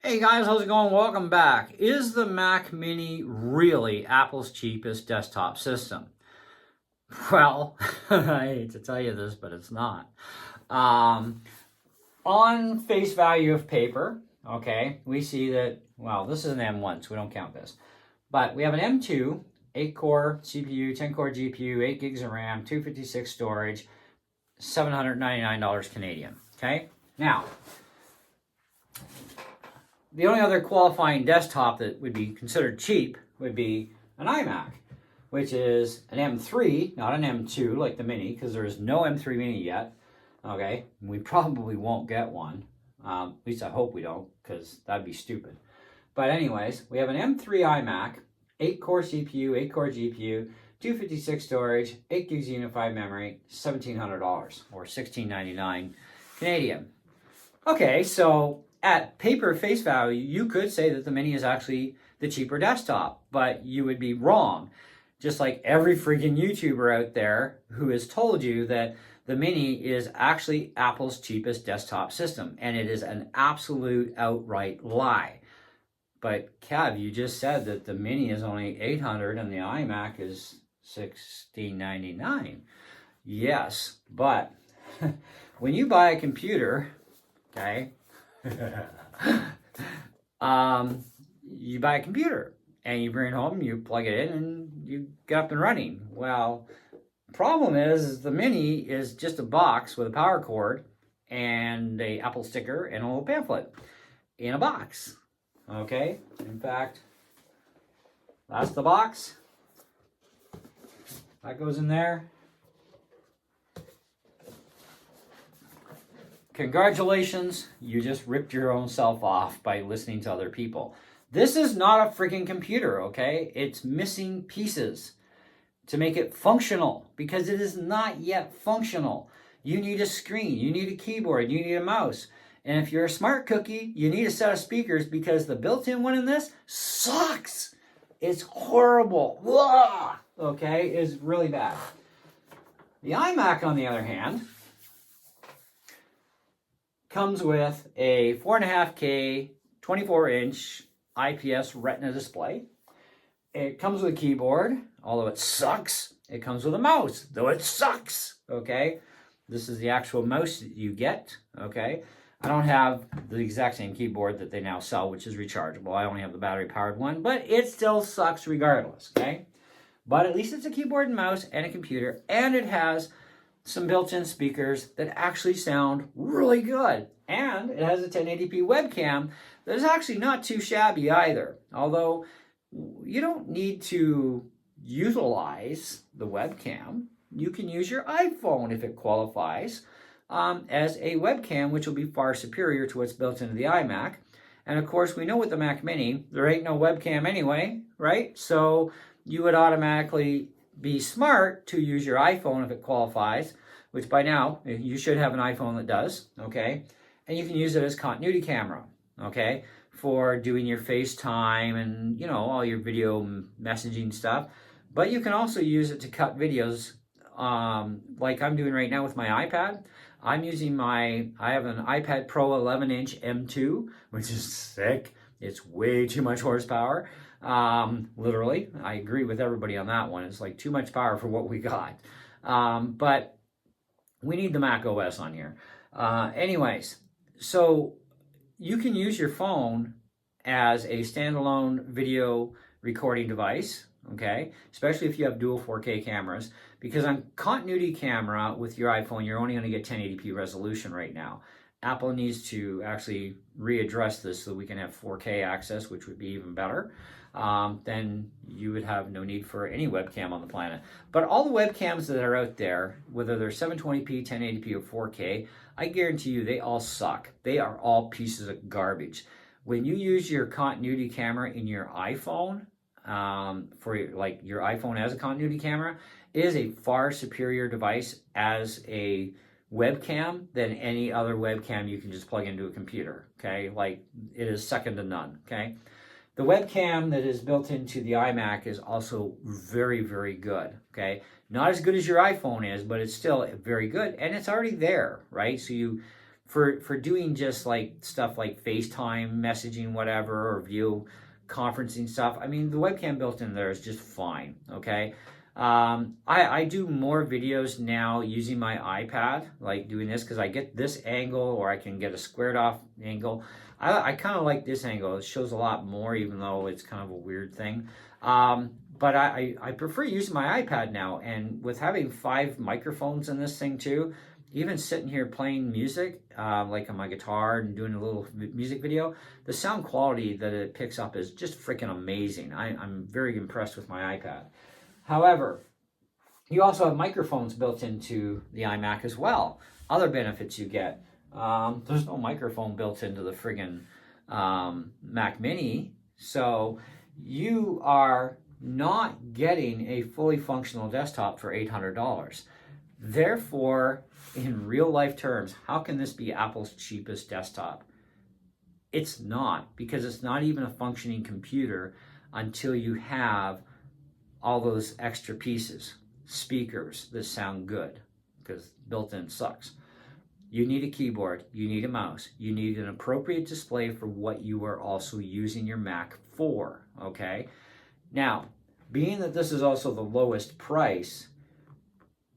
Hey guys, how's it going? Welcome back. Is the Mac Mini really Apple's cheapest desktop system? Well, I hate to tell you this, but it's not. Um, on face value of paper, okay, we see that, well, this is an M1, so we don't count this. But we have an M2, 8-core CPU, 10-core GPU, 8 gigs of RAM, 256 storage, $799 Canadian, okay? Now, the only other qualifying desktop that would be considered cheap would be an iMac, which is an M3, not an M2 like the Mini, because there is no M3 Mini yet. Okay, we probably won't get one. At least I hope we don't, because that'd be stupid. But anyways, we have an M3 iMac, 8-core CPU, 8-core GPU, 256 storage, 8 gigs unified memory, $1,700 or $1,699 Canadian. Okay, so at paper face value, you could say that the Mini is actually the cheaper desktop, but you would be wrong. Just like every freaking YouTuber out there who has told you that the Mini is actually Apple's cheapest desktop system, and it is an absolute outright lie. But Cav, you just said that the Mini is only $800 and the iMac is $1,699. Yes, but when you buy a computer, okay, you buy a computer and you bring it home, you plug it in, and you get up and running. Well, problem is the Mini is just a box with a power cord and a Apple sticker and a little pamphlet in a box. Okay, in fact, that's the box. That goes in there. Congratulations, you just ripped your own self off by listening to other people. This is not a freaking computer, okay? It's missing pieces to make it functional because it is not yet functional. You need a screen, you need a keyboard, you need a mouse. And if you're a smart cookie, you need a set of speakers because the built-in one in this sucks. It's horrible. Blah! Okay, it's really bad. The iMac, on the other hand, comes with a 4.5K 24-inch IPS Retina display. It comes with a keyboard, although it sucks. It comes with a mouse, though it sucks. Okay, this is the actual mouse that you get. Okay, I don't have the exact same keyboard that they now sell, which is rechargeable. I only have the battery-powered one, but it still sucks regardless. Okay, but at least it's a keyboard and mouse and a computer, and it has some built-in speakers that actually sound really good. And it has a 1080p webcam that is actually not too shabby either. Although you don't need to utilize the webcam. You can use your iPhone if it qualifies as a webcam, which will be far superior to what's built into the iMac. And of course, we know with the Mac Mini, there ain't no webcam anyway, right? So you would automatically be smart to use your iPhone if it qualifies, which by now you should have an iPhone that does, okay? And you can use it as continuity camera, okay, for doing your FaceTime and, you know, all your video messaging stuff. But you can also use it to cut videos like I'm doing right now with my iPad. I have an iPad Pro 11-inch M2, which is sick. It's way too much horsepower. Literally, I agree with everybody on that one. It's like too much power for what we got. But we need the Mac OS on here. Anyways, so you can use your phone as a standalone video recording device, okay? Especially if you have dual 4K cameras, because on continuity camera with your iPhone, you're only going to get 1080p resolution right now. Apple needs to actually readdress this so we can have 4K access, which would be even better. Then you would have no need for any webcam on the planet. But all the webcams that are out there, whether they're 720p, 1080p, or 4K, I guarantee you they all suck. They are all pieces of garbage. When you use your continuity camera in your iPhone, for your iPhone as a continuity camera, it is a far superior device as a webcam than any other webcam you can just plug into a computer, okay? Like, it is second to none, okay? The webcam that is built into the iMac is also very, very good, okay? Not as good as your iPhone is, but it's still very good, and it's already there, right? So you For doing just like stuff like FaceTime, messaging, whatever, or video conferencing stuff, I mean, the webcam built in there is just fine, okay? I do more videos now using my iPad, like doing this, because I get this angle, or I can get a squared off angle. I kind of like this angle. It shows a lot more, even though it's kind of a weird thing. But I prefer using my iPad now, and with having 5 microphones in this thing too, even sitting here playing music, like on my guitar and doing a little music video, the sound quality that it picks up is just freaking amazing. I'm very impressed with my iPad. However, you also have microphones built into the iMac as well. Other benefits you get. There's no microphone built into the friggin' Mac Mini, so you are not getting a fully functional desktop for $800. Therefore, in real life terms, how can this be Apple's cheapest desktop? It's not, because it's not even a functioning computer until you have all those extra pieces. Speakers that sound good, because built-in sucks. You need a keyboard, you need a mouse, you need an appropriate display for what you are also using your Mac for, okay? Now, being that this is also the lowest price,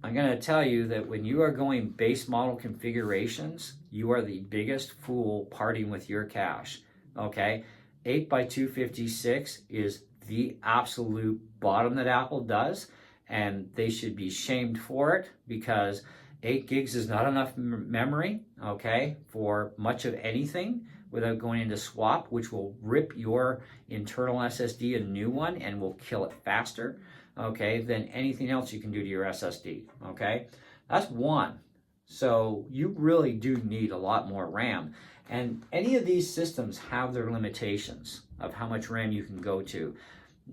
I'm going to tell you that when you are going base model configurations, you are the biggest fool parting with your cash, okay? 8x256 is the absolute bottom that Apple does, and they should be shamed for it, because 8 gigs is not enough memory, okay, for much of anything without going into swap, which will rip your internal SSD a new one and will kill it faster, okay, than anything else you can do to your SSD, okay? That's one. So you really do need a lot more RAM. And any of these systems have their limitations of how much RAM you can go to.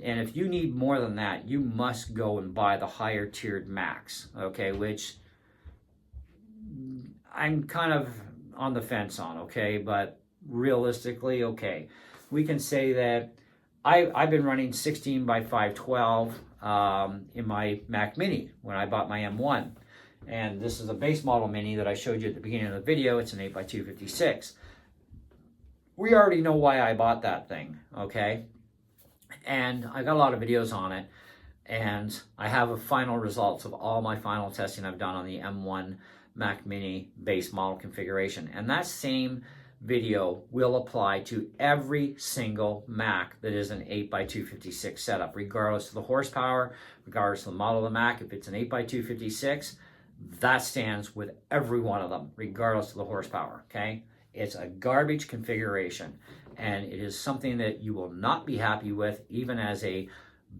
And if you need more than that, you must go and buy the higher tiered Macs, okay, which I'm kind of on the fence on, okay, but realistically, okay, we can say that I've been running 16 by 512 in my Mac Mini when I bought my M1. And this is a base model Mini that I showed you at the beginning of the video. It's an 8x256. We already know why I bought that thing, okay? And I got a lot of videos on it, and I have a final results of all my final testing I've done on the M1 Mac Mini base model configuration. And that same video will apply to every single Mac that is an 8x256 setup, regardless of the horsepower, regardless of the model of the Mac. If it's an 8x256, that stands with every one of them, regardless of the horsepower, okay? It's a garbage configuration, and it is something that you will not be happy with, even as a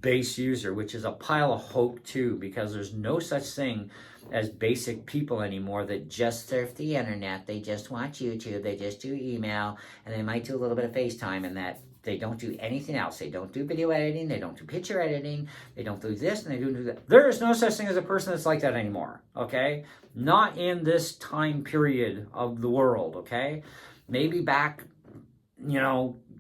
base user, which is a pile of hope too, because there's no such thing as basic people anymore that just surf the internet. They just watch YouTube, they just do email, and they might do a little bit of FaceTime, and that they don't do anything else. They don't do video editing, they don't do picture editing, they don't do this, and they don't do that. There is no such thing as a person that's like that anymore, okay? Not in this time period of the world, okay? Maybe back,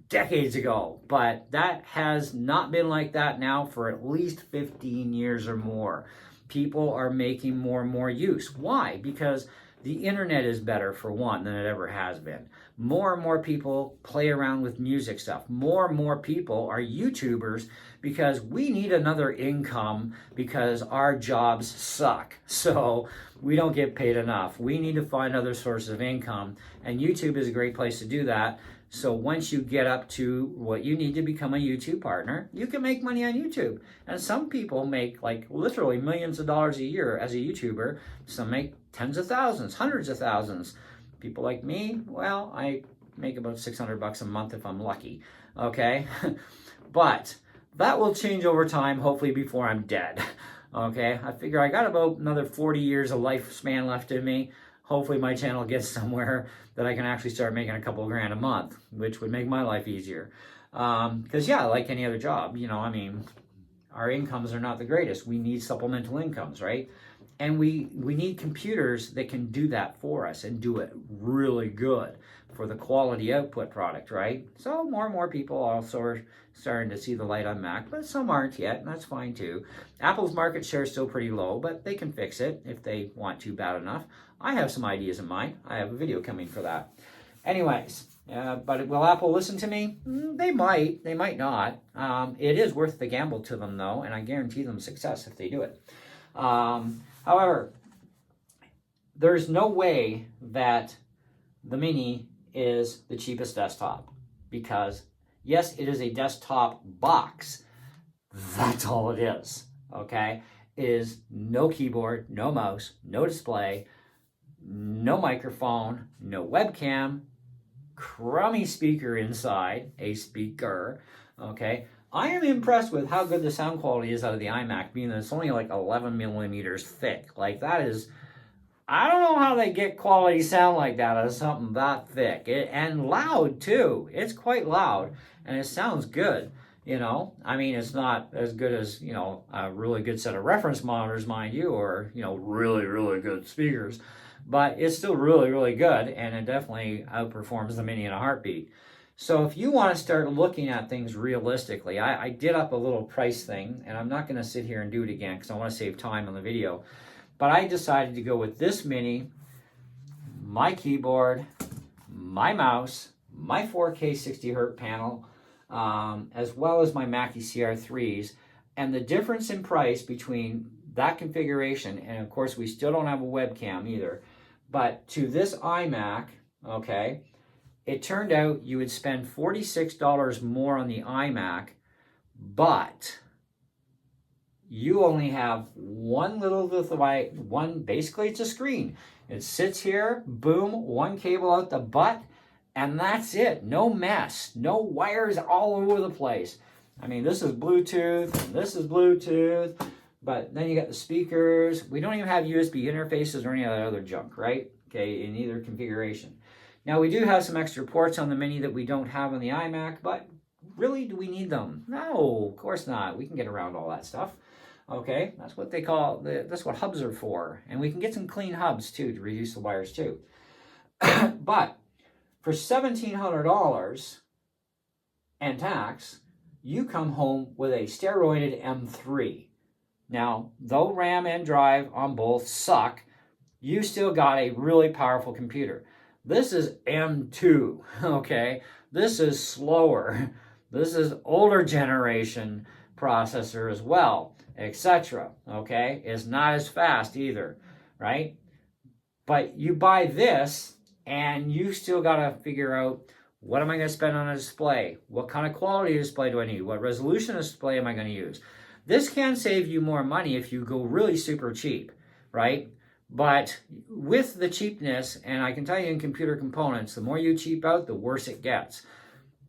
decades ago, but that has not been like that now for at least 15 years or more. People are making more and more use. Why? Because the internet is better, for one, than it ever has been. More and more people play around with music stuff. More and more people are YouTubers, because we need another income because our jobs suck. So we don't get paid enough. We need to find other sources of income, and YouTube is a great place to do that. So once you get up to what you need to become a YouTube partner, you can make money on YouTube. And some people make like literally millions of dollars a year as a YouTuber. Some make tens of thousands, hundreds of thousands. People like me, well, I make about $600 a month if I'm lucky, okay? But that will change over time, hopefully before I'm dead, okay? I figure I got about another 40 years of lifespan left in me. Hopefully my channel gets somewhere that I can actually start making a couple grand a month, which would make my life easier. Because yeah, like any other job, our incomes are not the greatest. We need supplemental incomes, right? And we need computers that can do that for us and do it really good for the quality output product, right? So more and more people also are starting to see the light on Mac, but some aren't yet, and that's fine too. Apple's market share is still pretty low, but they can fix it if they want to bad enough. I have some ideas in mind. I have a video coming for that. Anyways, but will Apple listen to me? They might. They might not. It is worth the gamble to them, though, and I guarantee them success if they do it. However, there's no way that the Mini is the cheapest desktop because, yes, it is a desktop box. That's all it is, okay? It is no keyboard, no mouse, no display, no microphone, no webcam, crummy speaker inside, a speaker, okay? I am impressed with how good the sound quality is out of the iMac, being that it's only like 11 millimeters thick. Like that is, I don't know how they get quality sound like that out of something that thick. And loud too. It's quite loud and it sounds good. You know, I mean, it's not as good as, you know, a really good set of reference monitors, mind you, or, you know, really, really good speakers. But it's still really, really good, and it definitely outperforms the Mini in a heartbeat. So if you want to start looking at things realistically, I did up a little price thing, and I'm not going to sit here and do it again because I want to save time on the video. But I decided to go with this Mini, my keyboard, my mouse, my 4K 60Hz panel, as well as my Mackie CR3s. And the difference in price between that configuration, and of course we still don't have a webcam either, but to this iMac, okay, it turned out you would spend $46 more on the iMac, but you only have one little device, basically it's a screen. It sits here, boom, one cable out the butt, and that's it. No mess, no wires all over the place. I mean, this is Bluetooth, and this is Bluetooth, but then you got the speakers. We don't even have USB interfaces or any other junk, right? Okay, in either configuration. Now, we do have some extra ports on the Mini that we don't have on the iMac, but really, do we need them? No, of course not. We can get around all that stuff. Okay, that's what they call, that's what hubs are for. And we can get some clean hubs, too, to reduce the wires, too. But for $1,700 and tax, you come home with a steroided M3. Now, though RAM and drive on both suck, you still got a really powerful computer. This is M2, okay? This is slower. This is older generation processor as well, etc. Okay? It's not as fast either, right? But you buy this, and you still got to figure out, what am I going to spend on a display? What kind of quality display do I need? What resolution display am I going to use? This can save you more money if you go really super cheap, right? But with the cheapness, and I can tell you in computer components, the more you cheap out, the worse it gets.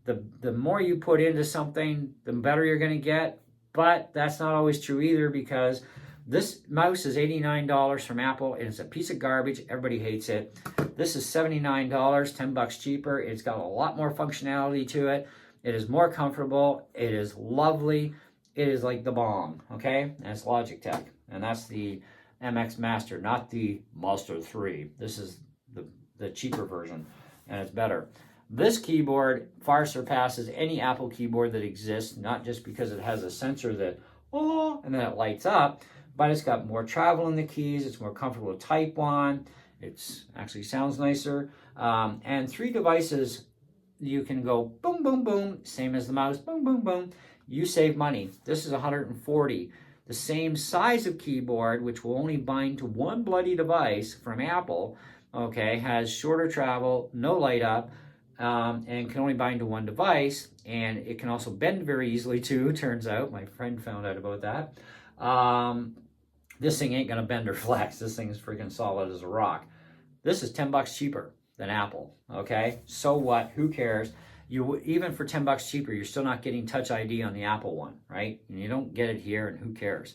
The more you put into something, the better you're going to get. But that's not always true either, because this mouse is $89 from Apple, and it's a piece of garbage. Everybody hates it. This is $79, $10 cheaper. It's got a lot more functionality to it. It is more comfortable. It is lovely. It is like the bomb, okay? And it's Logitech, and that's the MX Master, not the Master 3. This is the cheaper version, and it's better. This keyboard far surpasses any Apple keyboard that exists, not just because it has a sensor that, oh, and then it lights up, but it's got more travel in the keys. It's more comfortable to type on. It actually sounds nicer. And 3 devices, you can go boom, boom, boom, same as the mouse, boom, boom, boom. You save money. This is $140. The same size of keyboard, which will only bind to one bloody device from Apple, okay, has shorter travel, no light up, and can only bind to one device, and it can also bend very easily too, turns out. My friend found out about that. This thing ain't gonna bend or flex. This thing is freaking solid as a rock. This is $10 cheaper than Apple, okay? So what? Who cares? Even for $10 cheaper, you're still not getting Touch ID on the Apple one, right? And you don't get it here, and who cares?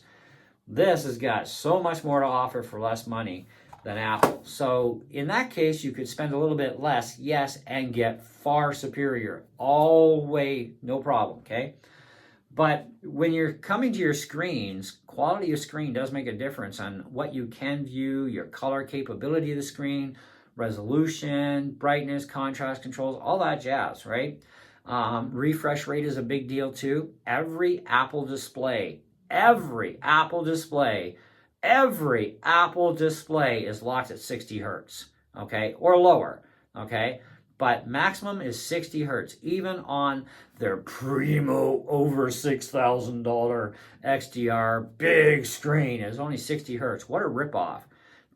This has got so much more to offer for less money than Apple. So in that case, you could spend a little bit less, yes, and get far superior. All the way, no problem, okay? But when you're coming to your screens, quality of screen does make a difference on what you can view, your color capability of the screen, resolution, brightness, contrast controls, all that jazz, right? Refresh rate is a big deal too. Every Apple display is locked at 60 hertz, okay, or lower, okay? But maximum is 60 hertz, even on their primo over $6,000 XDR big screen is only 60 hertz. What a ripoff.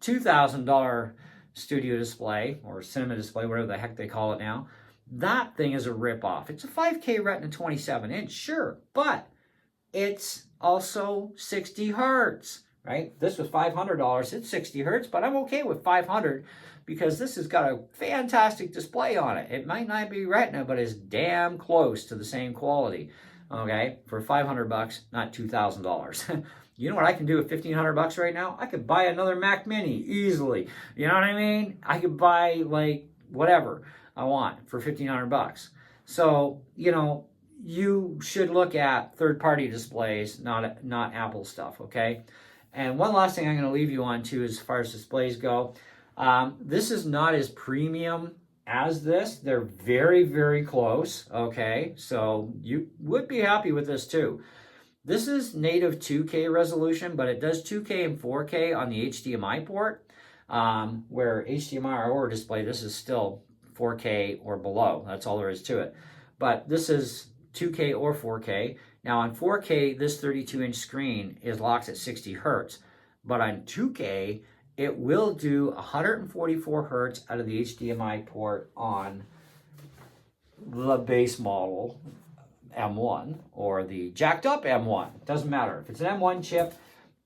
$2,000 studio display or cinema display, whatever the heck they call it now, that thing is a ripoff. It's a 5K Retina 27-inch, sure, but it's also 60 hertz, right? This was $500. It's 60 hertz, but I'm okay with 500 because this has got a fantastic display on it. It might not be Retina, but it's damn close to the same quality, okay? For 500 bucks, not $2,000. You know what I can do with 1,500 bucks right now? I could buy another Mac Mini easily. You know what I mean? I could buy like whatever I want for 1,500 bucks. So, you know, you should look at third-party displays, not Apple stuff, okay? And one last thing I'm going to leave you on too as far as displays go. This is not as premium as this. They're very, very close, okay? So you would be happy with this too. This is native 2K resolution, but it does 2K and 4K on the HDMI port, where HDMI or display, this is still 4K or below. That's all there is to it. But this is 2K or 4K. Now on 4K, this 32-inch screen is locked at 60 hertz. But on 2K, it will do 144 hertz out of the HDMI port on the base model M1 or the jacked up M1. Doesn't matter. If it's an M1 chip,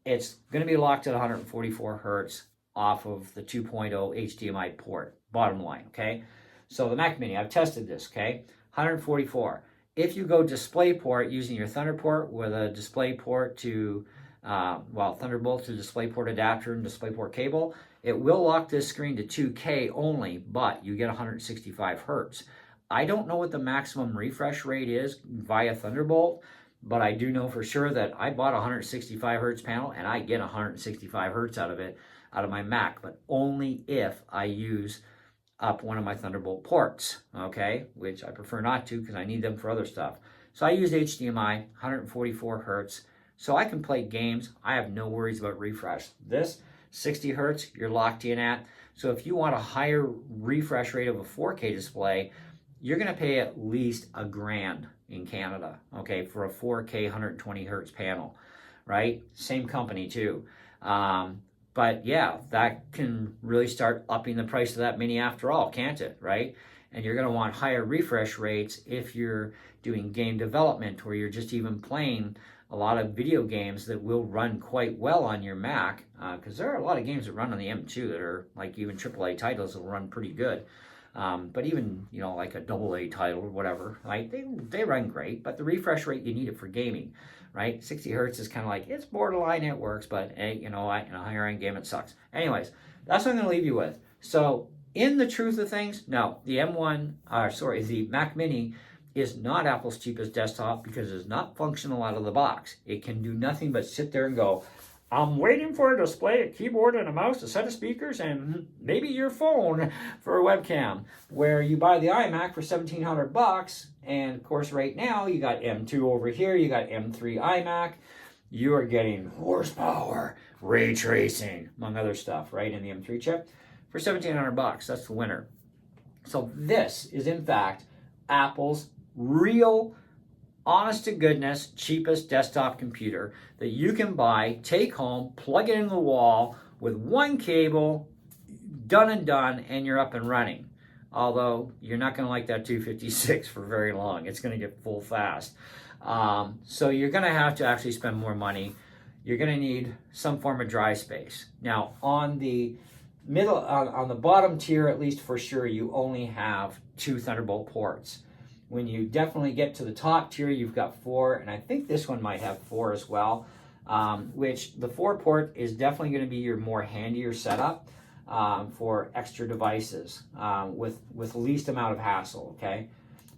it's going to be locked at 144 hertz off of the 2.0 HDMI port. Bottom line, okay? So the Mac Mini, I've tested this, okay? 144. If you go DisplayPort using your Thunderport with a DisplayPort to, Thunderbolt to DisplayPort adapter and DisplayPort cable, it will lock this screen to 2K only, but you get 165 hertz. I don't know what the maximum refresh rate is via Thunderbolt, but I do know for sure that I bought a 165 hertz panel and I get 165 hertz out of it, out of my Mac, but only if I use up one of my Thunderbolt ports, okay, which I prefer not to because I need them for other stuff. So I use HDMI, 144 hertz, so I can play games. I have no worries about refresh. This, 60 hertz, you're locked in at. So if you want a higher refresh rate of a 4K display, you're going to pay at least $1,000 in Canada, okay, for a 4K 120 hertz panel, right? Same company too. But yeah, that can really start upping the price of that Mini after all, can't it, right? And you're going to want higher refresh rates if you're doing game development or you're just even playing a lot of video games that will run quite well on your Mac, because there are a lot of games that run on the M2 that are like even AAA titles that will run pretty good. But even, you know, like a AA title or whatever, like they run great, but the refresh rate, you need it for gaming, right? 60 hertz is kind of like, it's borderline, it works, but hey, you know, in a higher end game, it sucks. Anyways, that's what I'm going to leave you with. So in the truth of things, no, the the Mac Mini is not Apple's cheapest desktop because it's not functional out of the box. It can do nothing but sit there and go, I'm waiting for a display, a keyboard, and a mouse, a set of speakers, and maybe your phone for a webcam. Where you buy the iMac for $1,700, and of course right now you got M2 over here, you got M3 iMac. You are getting horsepower, ray tracing, among other stuff, right, in the M3 chip for $1,700. That's the winner. So this is in fact Apple's real, honest to goodness, cheapest desktop computer that you can buy, take home, plug it into the wall with one cable, done and done, and you're up and running. Although you're not going to like that 256 for very long. It's going to get full fast. So you're going to have to actually spend more money. You're going to need some form of drive space. Now on the middle, on the bottom tier, at least for sure, you only have 2 Thunderbolt ports. When you definitely get to the top tier, you've got 4, and I think this one might have 4 as well, which the 4 port is definitely going to be your more handier setup for extra devices with least amount of hassle, okay?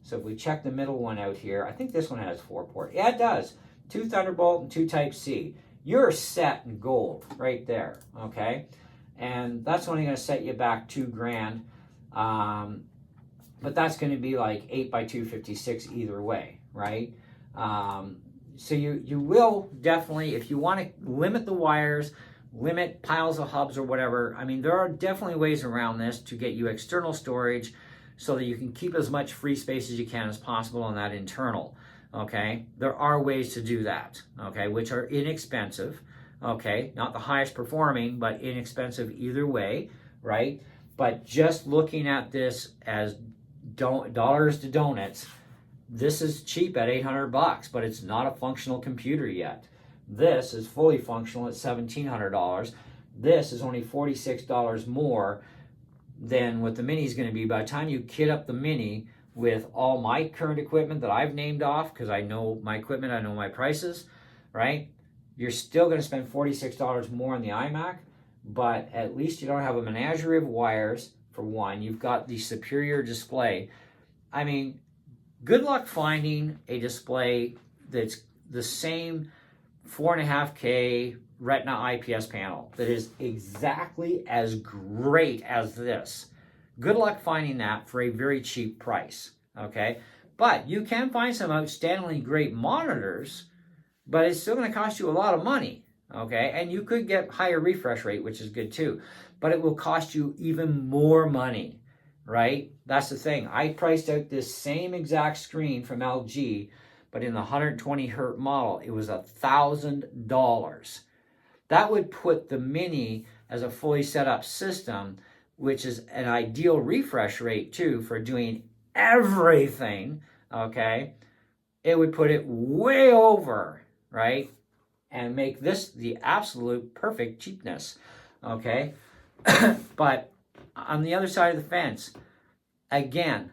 So if we check the middle one out here, I think this one has 4 ports. Yeah, it does. 2 Thunderbolt and 2 Type-C. You're set in gold right there, okay? And that's only going to set you back $2,000. But that's going to be like 8 by 256 either way, right? So you will definitely, if you want to limit the wires, limit piles of hubs or whatever, I mean, there are definitely ways around this to get you external storage so that you can keep as much free space as you can as possible on that internal, okay? There are ways to do that, okay, which are inexpensive, okay? Not the highest performing, but inexpensive either way, right? But just looking at this as dollars to donuts, this is cheap at $800, but it's not a functional computer yet. This is fully functional at $1,700. This is only $46 more than what the Mini is going to be. By the time you kit up the Mini with all my current equipment that I've named off, because I know my equipment, I know my prices, right? You're still going to spend $46 more on the iMac, but at least you don't have a menagerie of wires, for one. You've got the superior display. I mean, good luck finding a display that's the same 4.5K Retina IPS panel that is exactly as great as this. Good luck finding that for a very cheap price, okay? But you can find some outstandingly great monitors, but it's still going to cost you a lot of money, okay? And you could get higher refresh rate, which is good too, but it will cost you even more money, right? That's the thing. I priced out this same exact screen from LG, but in the 120 hertz model, it was $1,000. That would put the Mini as a fully set up system, which is an ideal refresh rate too for doing everything, okay? It would put it way over, right? And make this the absolute perfect cheapness, okay? But on the other side of the fence, again,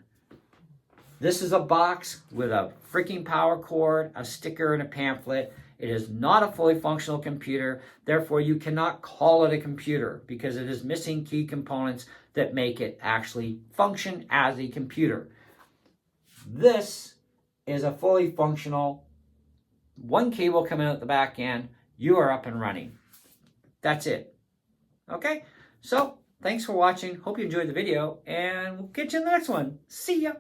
this is a box with a freaking power cord, a sticker, and a pamphlet. It is not a fully functional computer. Therefore, you cannot call it a computer because it is missing key components that make it actually function as a computer. This is a fully functional, one cable coming out the back end. You are up and running. That's it. Okay? So, thanks for watching. Hope you enjoyed the video, and we'll catch you in the next one. See ya!